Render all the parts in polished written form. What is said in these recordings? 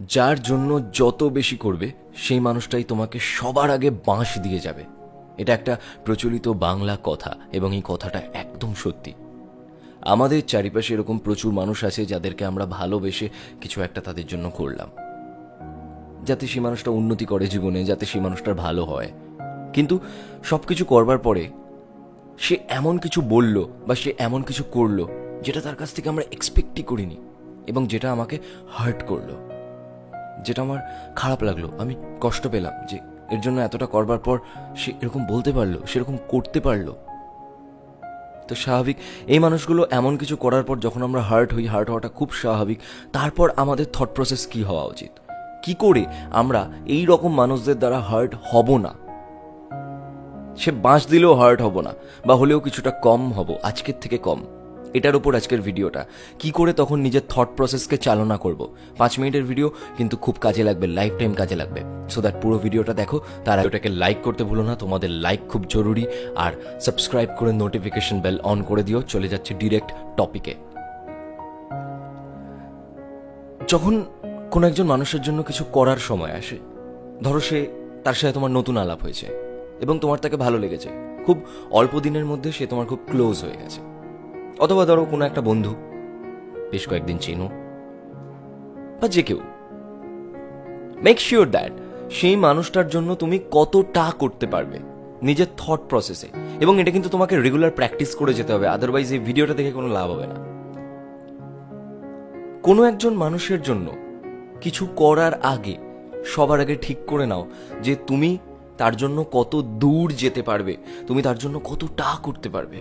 যার জন্য যত বেশি করবে সেই মানুষটাই তোমাকে সবার আগে বাঁশ দিয়ে যাবে। এটা একটা প্রচলিত বাংলা কথা এবং এই কথাটা একদম সত্যি। আমাদের চারিপাশে এরকম প্রচুর মানুষ আছে যাদেরকে আমরা ভালোবেসে কিছু একটা তাদের জন্য করলাম, যাতে সেই মানুষটা উন্নতি করে জীবনে, যাতে সেই মানুষটার ভালো হয়। কিন্তু সবকিছু করবার পরে সে এমন কিছু বলল বা সে এমন কিছু করলো যেটা তার কাছ থেকে আমরা এক্সপেক্টই করিনি এবং যেটা আমাকে হার্ট করলো, যেটা আমার খারাপ লাগলো। আমি কষ্ট পেলাম যে এর জন্য এতটা করবার পর সে এরকম বলতে পারলো, সেরকম করতে পারলো। তো স্বাভাবিক, এই মানুষগুলো এমন কিছু করার পর যখন আমরা হার্ট হই, হার্ট হওয়াটা খুব স্বাভাবিক। তারপর আমাদের থট প্রসেস কি হওয়া উচিত, কি করে আমরা এই রকম মানুষদের দ্বারা হার্ট হব না। সে বাঁশ দিলেও হার্ট হব না, বা হলেও কিছুটা কম হব, আজকের থেকে কম। এটার উপর আজকের ভিডিওটা, কি করে তখন নিজের থট প্রসেসকে চালনা করব। 5 মিনিটের ভিডিও, কিন্তু খুব কাজে লাগবে, লাইফ টাইম কাজে লাগবে। সো দ্যাট পুরো ভিডিওটা দেখো, তার ওটাকে লাইক করতে ভুলো না, তোমাদের লাইক খুব জরুরি। আর সাবস্ক্রাইব করে নোটিফিকেশন বেল অন করে দিও। চলে যাচ্ছে ডিরেক্ট টপিকে। যখন কোনো একজন মানুষের জন্য কিছু করার সময় আসে, ধরো তার সাথে তোমার নতুন আলাপ হয়েছে এবং তোমার তাকে ভালো লেগেছে, খুব অল্প দিনের মধ্যে সে তোমার খুব ক্লোজ হয়ে গেছে। অথবা ধরো কোনো একটা বন্ধু, বেশ কয়েকদিন চেনো, বা যে কেউ। মেক শিওর দ্যাট সেই মানুষটার জন্য তুমি কতটা করতে পারবে নিজের থট প্রসেসে, এবং এটা কিন্তু তোমাকে রেগুলার প্র্যাকটিস করে যেতে হবে, আদারওয়াইজ এই ভিডিওটা দেখে কোনো লাভ হবে না। কোনো একজন মানুষের জন্য কিছু করার আগে সবার আগে ঠিক করে নাও যে তুমি তার জন্য কত দূর যেতে পারবে, তুমি তার জন্য কতটা করতে পারবে।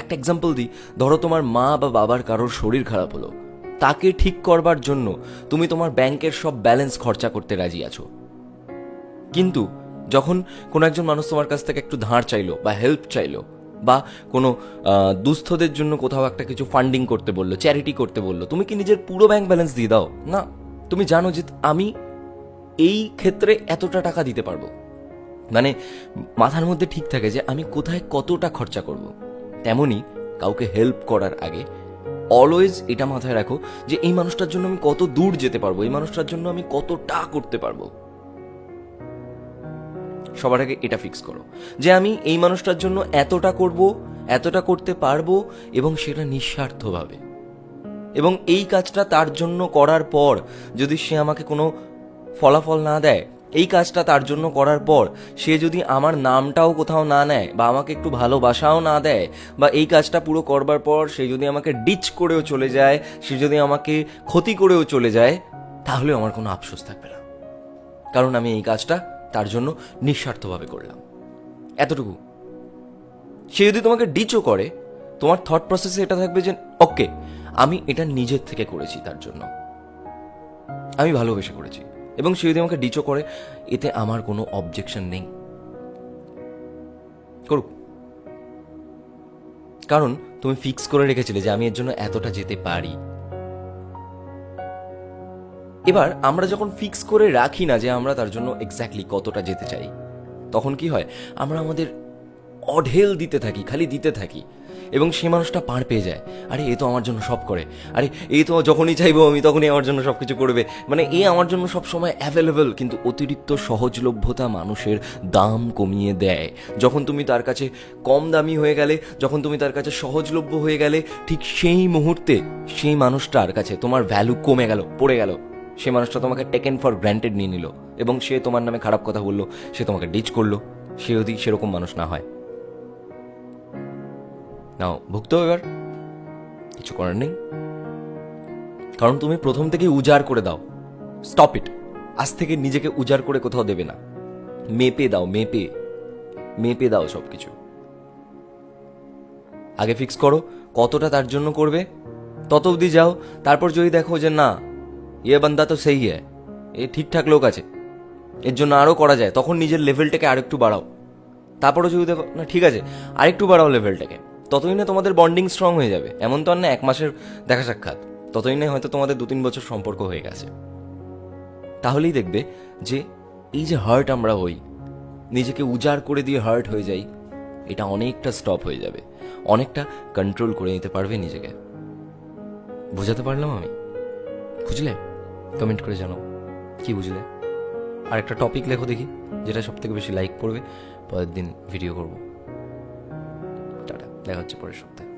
একটা এক্সাম্পল দিই, ধরো তোমার মা বা বাবার কারোর শরীর খারাপ হলো, তাকে ঠিক করবার জন্য তুমি তোমার ব্যাংকের সব ব্যালেন্স খরচা করতে রাজি আছো। কিন্তু যখন কোনো একজন মানুষ তোমার কাছ থেকে একটু ধার চাইলো বা হেল্প চাইলো, বা কোনো দুস্থদের জন্য কোথাও একটা কিছু ফান্ডিং করতে বললো, চ্যারিটি করতে বললো, তুমি কি নিজের পুরো ব্যাংক ব্যালেন্স দিয়ে দাও? না, তুমি জানো যে আমি এই ক্ষেত্রে এতটা টাকা দিতে পারবো, মানে মাথার মধ্যে ঠিক থাকে যে আমি কোথায় কতটা খরচা করব। তেমনি কাউকে হেল্প করার আগে অলওয়েজ এটা মাথায় রাখো যে এই মানুষটার জন্য আমি কত দূর যেতে পারবো, এই মানুষটার জন্য আমি কতটা করতে পারবো। সবার আগে এটা ফিক্স করো যে আমি এই মানুষটার জন্য এতটা করব, এতটা করতে পারবো, এবং সেটা নিঃস্বার্থভাবে। এবং এই কাজটা তার জন্য করার পর যদি সে আমাকে কোনো ফলাফল না দেয়, এই কাজটা তার জন্য করার পর সে যদি আমার নামটাও কোথাও না নেয়, বা আমাকে একটু ভালোবাসাও না দেয়, বা এই কাজটা পুরো করবার পর সে যদি আমাকে ডিচ করেও চলে যায়, সে যদি আমাকে ক্ষতি করেও চলে যায়, তাহলেও আমার কোনো আফসোস থাকবে না, কারণ আমি এই কাজটা তার জন্য নিঃস্বার্থভাবে করলাম। এতটুকু। সে যদি তোমাকে ডিচও করে, তোমার থট প্রসেসে এটা থাকবে যে ওকে, আমি এটা নিজের থেকে করেছি, তার জন্য আমি ভালোবেসে করেছি, এবং সে যদি আমাকে ডিচও করে, এতে আমার কোনো অবজেকশন নেই, করুক। কারণ তুমি ফিক্স করে রেখেছিলে যে আমি এর জন্য এতটা যেতে পারি। এবার আমরা যখন ফিক্স করে রাখি না যে আমরা তার জন্য এক্স্যাক্টলি কতটা যেতে চাই, তখন কি হয়, আমরা আমাদের অঢেল দিতে থাকি, খালি দিতে থাকি, এবং সে মানুষটা পার পেয়ে যায়। আরে এ তো আমার জন্য সব করে, আরে এই তো যখনই চাইবো আমি তখনই আমার জন্য সব কিছু করবে, মানে এ আমার জন্য সব সময় অ্যাভেলেবল। কিন্তু অতিরিক্ত সহজলভ্যতা মানুষের দাম কমিয়ে দেয়। যখন তুমি তার কাছে কম দামি হয়ে গেলে, যখন তুমি তার কাছে সহজলভ্য হয়ে গেলে, ঠিক সেই মুহূর্তে সেই মানুষটার কাছে তোমার ভ্যালু কমে গেল, পড়ে গেল। সে মানুষটা তোমাকে টেকেন ফর গ্র্যান্টেড নিয়ে নিল, এবং সে তোমার নামে খারাপ কথা বললো, সে তোমাকে ডিচ করলো। সে যদি সেরকম মানুষ না হয়, নাও ভুগতে হবে, এবার কিছু করার নেই। কারণ তুমি প্রথম থেকে উজাড় করে দাও। Stop it. আজ থেকে নিজেকে উজাড় করে কোথাও দেবে না, মেপে দাও, মেপে দাও সবকিছু। আগে ফিক্স করো কতটা তার জন্য করবে, তত অবধি যাও। তারপর যদি দেখো যে না, এ বান্দা তো সেই এ ঠিকঠাক লোক আছে, এর জন্য আরো করা যায়, তখন নিজের লেভেলটাকে আরেকটু বাড়াও। তারপরে যদি দেখো না ঠিক আছে, আরেকটু বাড়াও লেভেলটাকে, ততই না তোমাদের বন্ডিং স্ট্রং হয়ে যাবে। এমন তো আর না 1 মাসের দেখা সাক্ষাৎ, ততই না হয়তো তোমাদের 2-3 বছর সম্পর্ক হয়ে গেছে। তাহলেই দেখবে যে এই যে হার্ট আমরা হই, নিজেকে উজাড় করে দিয়ে হার্ট হয়ে যাই, এটা অনেকটা স্টপ হয়ে যাবে, অনেকটা কন্ট্রোল করে নিতে পারবে নিজেকে। বোঝাতে পারলাম আমি? বুঝলে? কমেন্ট করে জানাও কি বুঝলে। আর একটা টপিক লেখো দেখি যেটা সব থেকে বেশি লাইক করবে, পরের দিন ভিডিও করবো। টাটা, দেখা হচ্ছে পরের সপ্তাহে।